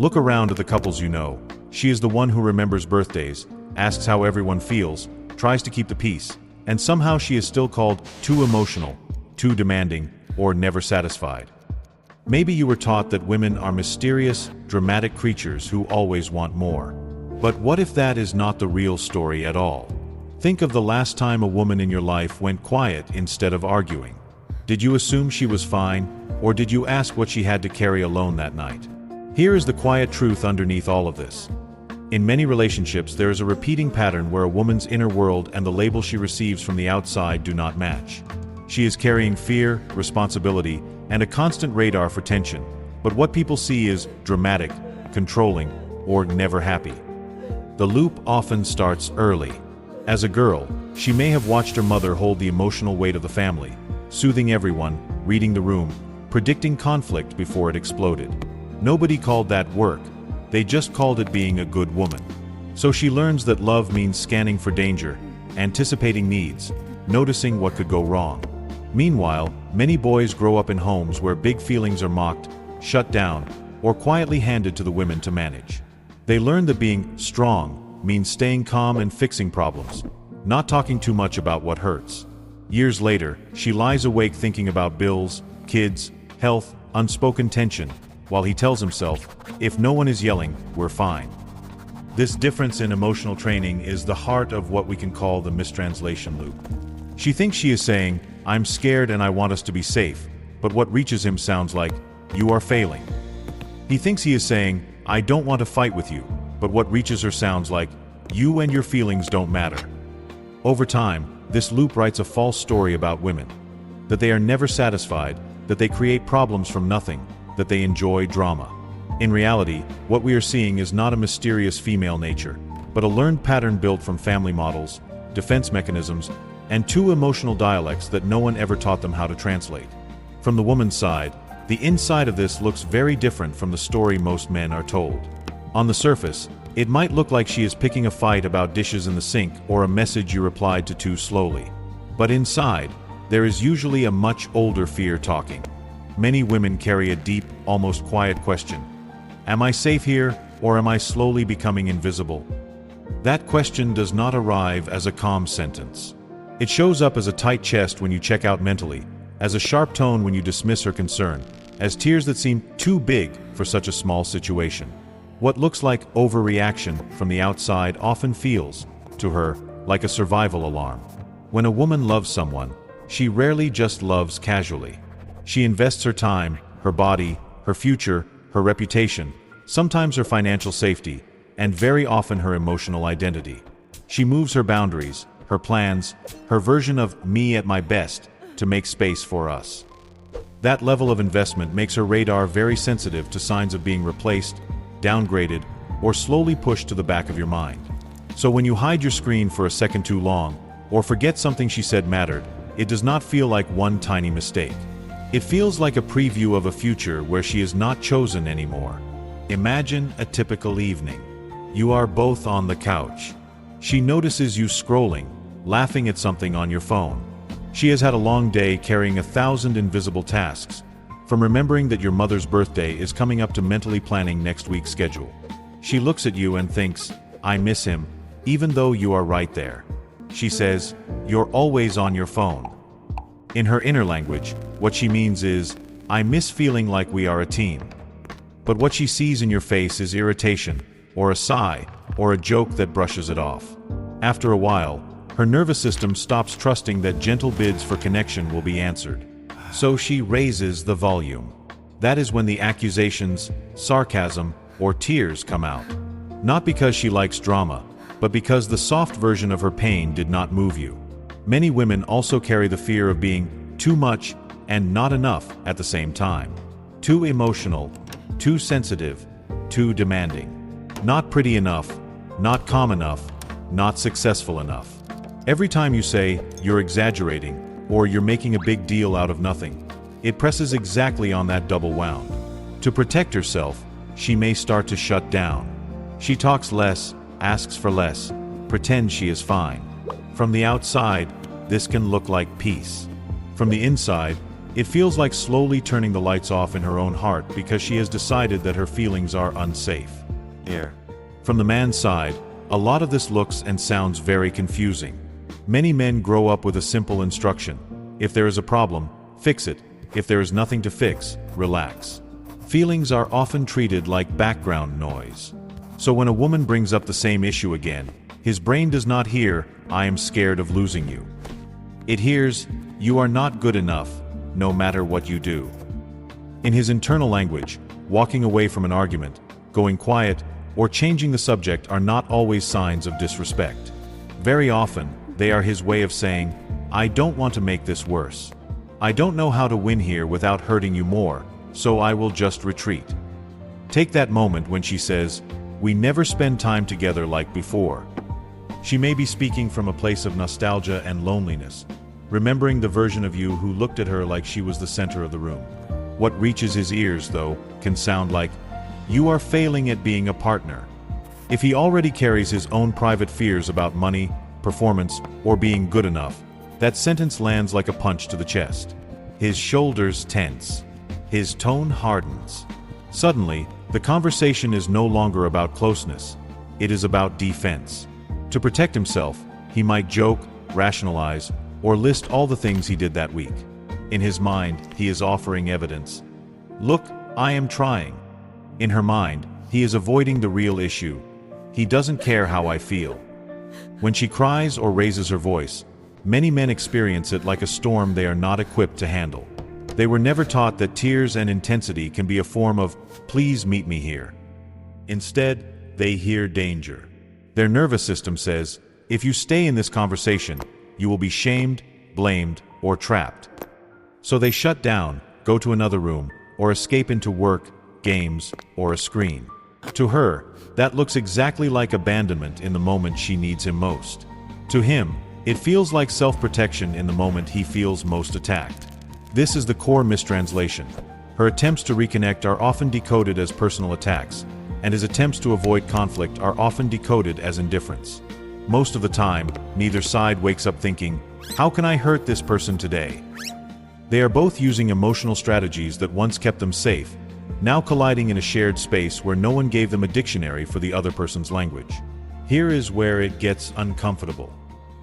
Look around at the couples you know. She is the one who remembers birthdays, asks how everyone feels, tries to keep the peace, and somehow she is still called too emotional, too demanding, or never satisfied. Maybe you were taught that women are mysterious, dramatic creatures who always want more. But what if that is not the real story at all? Think of the last time a woman in your life went quiet instead of arguing. Did you assume she was fine, or did you ask what she had to carry alone that night? Here is the quiet truth underneath all of this. In many relationships, there is a repeating pattern where a woman's inner world and the label she receives from the outside do not match. She is carrying fear, responsibility, and a constant radar for tension, but what people see is dramatic, controlling, or never happy. The loop often starts early. As a girl, she may have watched her mother hold the emotional weight of the family, soothing everyone, reading the room, predicting conflict before it exploded. Nobody called that work, they just called it being a good woman. So she learns that love means scanning for danger, anticipating needs, noticing what could go wrong. Meanwhile, many boys grow up in homes where big feelings are mocked, shut down, or quietly handed to the women to manage. They learn that being strong means staying calm and fixing problems, not talking too much about what hurts. Years later, she lies awake thinking about bills, kids, health, unspoken tension, while he tells himself, if no one is yelling, we're fine. This difference in emotional training is the heart of what we can call the mistranslation loop. She thinks she is saying, I'm scared and I want us to be safe, but what reaches him sounds like, you are failing. He thinks he is saying, I don't want to fight with you, but what reaches her sounds like, you and your feelings don't matter. Over time, this loop writes a false story about women. That they are never satisfied, that they create problems from nothing, that they enjoy drama. In reality, what we are seeing is not a mysterious female nature, but a learned pattern built from family models, defense mechanisms, and two emotional dialects that no one ever taught them how to translate. From the woman's side, the inside of this looks very different from the story most men are told. On the surface, it might look like she is picking a fight about dishes in the sink or a message you replied to too slowly. But inside, there is usually a much older fear talking. Many women carry a deep, almost quiet question. Am I safe here, or am I slowly becoming invisible? That question does not arrive as a calm sentence. It shows up as a tight chest when you check out mentally, as a sharp tone when you dismiss her concern, as tears that seem too big for such a small situation. What looks like overreaction from the outside often feels, to her, like a survival alarm. When a woman loves someone, she rarely just loves casually. She invests her time, her body, her future, her reputation, sometimes her financial safety, and very often her emotional identity. She moves her boundaries, her plans, her version of me at my best to make space for us. That level of investment makes her radar very sensitive to signs of being replaced, downgraded, or slowly pushed to the back of your mind. So when you hide your screen for a second too long, or forget something she said mattered, it does not feel like one tiny mistake. It feels like a preview of a future where she is not chosen anymore. Imagine a typical evening. You are both on the couch. She notices you scrolling, laughing at something on your phone. She has had a long day carrying 1,000 invisible tasks, from remembering that your mother's birthday is coming up to mentally planning next week's schedule. She looks at you and thinks, I miss him, even though you are right there. She says, you're always on your phone. In her inner language, what she means is, I miss feeling like we are a team. But what she sees in your face is irritation, or a sigh, or a joke that brushes it off. After a while, her nervous system stops trusting that gentle bids for connection will be answered. So she raises the volume. That is when the accusations, sarcasm, or tears come out. Not because she likes drama, but because the soft version of her pain did not move you. Many women also carry the fear of being too much and not enough at the same time. Too emotional, too sensitive, too demanding. Not pretty enough, not calm enough, not successful enough. Every time you say, you're exaggerating, or you're making a big deal out of nothing, it presses exactly on that double wound. To protect herself, she may start to shut down. She talks less, asks for less, pretends she is fine. From the outside, this can look like peace. From the inside, It feels like slowly turning the lights off in her own heart because she has decided that her feelings are unsafe. Here. From the man's side, a lot of this looks and sounds very confusing. Many men grow up with a simple instruction: if there is a problem, fix it. If there is nothing to fix, relax. Feelings are often treated like background noise. So when a woman brings up the same issue again, his brain does not hear, "I am scared of losing you." It hears, "You are not good enough, no matter what you do." In his internal language, walking away from an argument, going quiet, or changing the subject are not always signs of disrespect. Very often, they are his way of saying, "I don't want to make this worse. I don't know how to win here without hurting you more, so I will just retreat." Take that moment when she says, "We never spend time together like before." She may be speaking from a place of nostalgia and loneliness, remembering the version of you who looked at her like she was the center of the room. What reaches his ears, though, can sound like, "You are failing at being a partner." If he already carries his own private fears about money, performance, or being good enough, that sentence lands like a punch to the chest. His shoulders tense. His tone hardens. Suddenly, the conversation is no longer about closeness. It is about defense. To protect himself, he might joke, rationalize, or list all the things he did that week. In his mind, he is offering evidence. "Look, I am trying." In her mind, he is avoiding the real issue. "He doesn't care how I feel." When she cries or raises her voice, many men experience it like a storm they are not equipped to handle. They were never taught that tears and intensity can be a form of, "Please meet me here." Instead, they hear danger. Their nervous system says, "If you stay in this conversation, you will be shamed, blamed, or trapped." So they shut down, go to another room, or escape into work, games, or a screen. To her, that looks exactly like abandonment in the moment she needs him most. To him, it feels like self-protection in the moment he feels most attacked. This is the core mistranslation. Her attempts to reconnect are often decoded as personal attacks, and his attempts to avoid conflict are often decoded as indifference. Most of the time, neither side wakes up thinking, "How can I hurt this person today?" They are both using emotional strategies that once kept them safe, now colliding in a shared space where no one gave them a dictionary for the other person's language. Here is where it gets uncomfortable.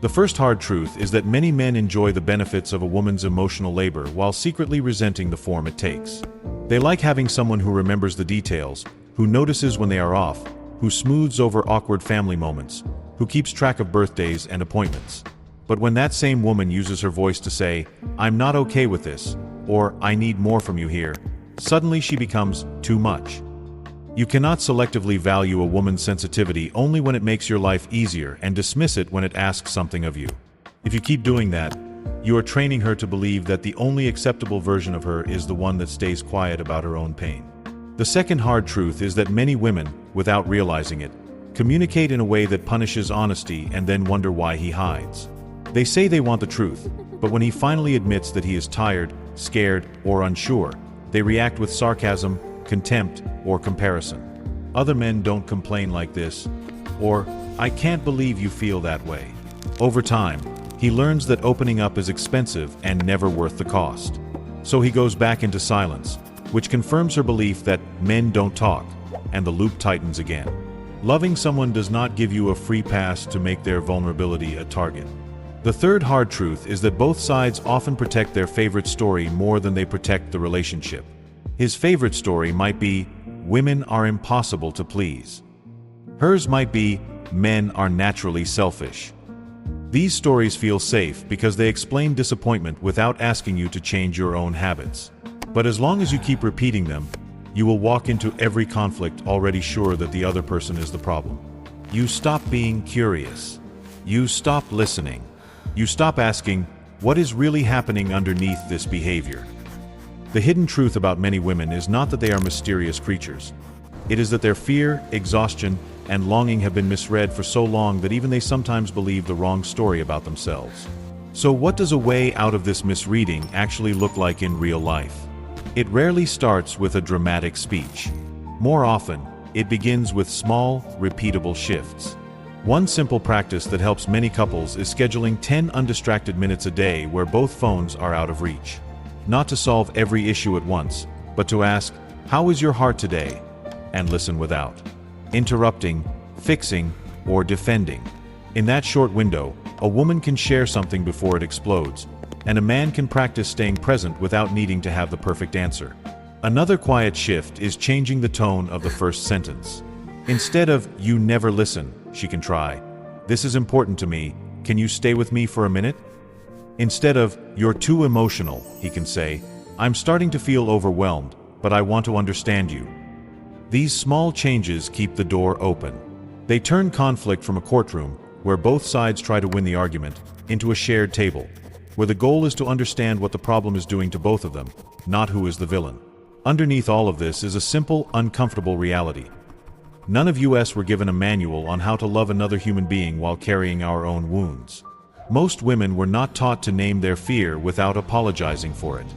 The first hard truth is that many men enjoy the benefits of a woman's emotional labor while secretly resenting the form it takes. They like having someone who remembers the details, who notices when they are off, who smooths over awkward family moments, who keeps track of birthdays and appointments. But when that same woman uses her voice to say, "I'm not okay with this," or "I need more from you here," suddenly she becomes too much. You cannot selectively value a woman's sensitivity only when it makes your life easier and dismiss it when it asks something of you. If you keep doing that, you are training her to believe that the only acceptable version of her is the one that stays quiet about her own pain. The second hard truth is that many women, without realizing it, communicate in a way that punishes honesty and then wonder why he hides. They say they want the truth, but when he finally admits that he is tired, scared, or unsure, they react with sarcasm, contempt, or comparison. Other men don't complain like this, or, "I can't believe you feel that way." Over time, he learns that opening up is expensive and never worth the cost. So he goes back into silence, which confirms her belief that men don't talk, and the loop tightens again. Loving someone does not give you a free pass to make their vulnerability a target. The third hard truth is that both sides often protect their favorite story more than they protect the relationship. His favorite story might be, "Women are impossible to please." Hers might be, "Men are naturally selfish." These stories feel safe because they explain disappointment without asking you to change your own habits. But as long as you keep repeating them, you will walk into every conflict already sure that the other person is the problem. You stop being curious. You stop listening. You stop asking, what is really happening underneath this behavior? The hidden truth about many women is not that they are mysterious creatures. It is that their fear, exhaustion, and longing have been misread for so long that even they sometimes believe the wrong story about themselves. So what does a way out of this misreading actually look like in real life? It rarely starts with a dramatic speech. More often, it begins with small, repeatable shifts. One simple practice that helps many couples is scheduling 10 undistracted minutes a day where both phones are out of reach. not to solve every issue at once, but to ask, "How is your heart today?" and listen without interrupting, fixing, or defending. In that short window, a woman can share something before it explodes, and a man can practice staying present without needing to have the perfect answer. Another quiet shift is changing the tone of the first sentence. Instead of, "You never listen," she can try, "This is important to me, can you stay with me for a minute?" Instead of, "You're too emotional," he can say, "I'm starting to feel overwhelmed, but I want to understand you." These small changes keep the door open. They turn conflict from a courtroom, where both sides try to win the argument, into a shared table, where the goal is to understand what the problem is doing to both of them, not who is the villain. Underneath all of this is a simple, uncomfortable reality. None of us were given a manual on how to love another human being while carrying our own wounds. Most women were not taught to name their fear without apologizing for it.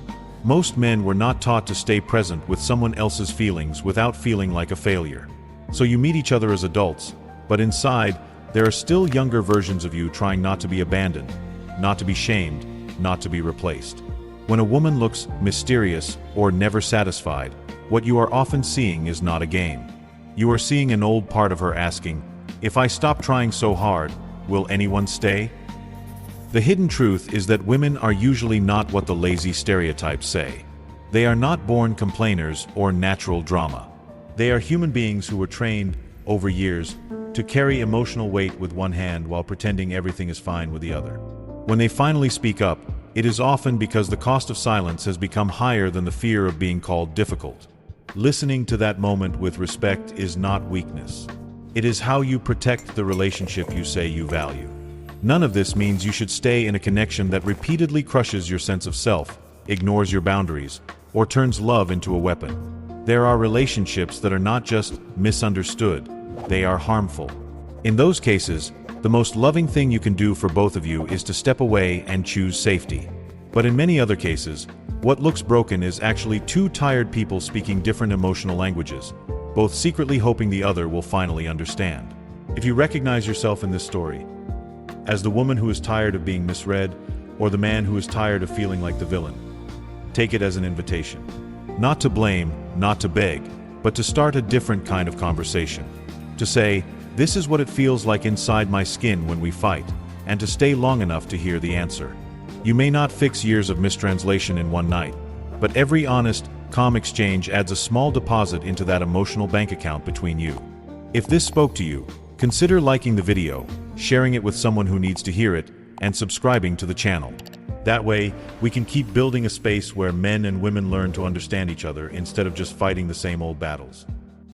Most men were not taught to stay present with someone else's feelings without feeling like a failure. So you meet each other as adults, but inside, there are still younger versions of you trying not to be abandoned, not to be shamed, not to be replaced. When a woman looks mysterious or never satisfied, what you are often seeing is not a game. You are seeing an old part of her asking, "If I stop trying so hard, will anyone stay?" The hidden truth is that women are usually not what the lazy stereotypes say. They are not born complainers or natural drama. They are human beings who were trained, over years, to carry emotional weight with one hand while pretending everything is fine with the other. When they finally speak up, it is often because the cost of silence has become higher than the fear of being called difficult. Listening to that moment with respect is not weakness. It is how you protect the relationship you say you value. None of this means you should stay in a connection that repeatedly crushes your sense of self, ignores your boundaries, or turns love into a weapon. There are relationships that are not just misunderstood, they are harmful. In those cases, the most loving thing you can do for both of you is to step away and choose safety. But in many other cases, what looks broken is actually two tired people speaking different emotional languages, both secretly hoping the other will finally understand. If you recognize yourself in this story, as the woman who is tired of being misread, or the man who is tired of feeling like the villain, take it as an invitation. Not to blame, not to beg, but to start a different kind of conversation. To say, "This is what it feels like inside my skin when we fight," and to stay long enough to hear the answer. You may not fix years of mistranslation in one night, but every honest, calm exchange adds a small deposit into that emotional bank account between you. If this spoke to you, consider liking the video, sharing it with someone who needs to hear it, and subscribing to the channel. That way, we can keep building a space where men and women learn to understand each other instead of just fighting the same old battles.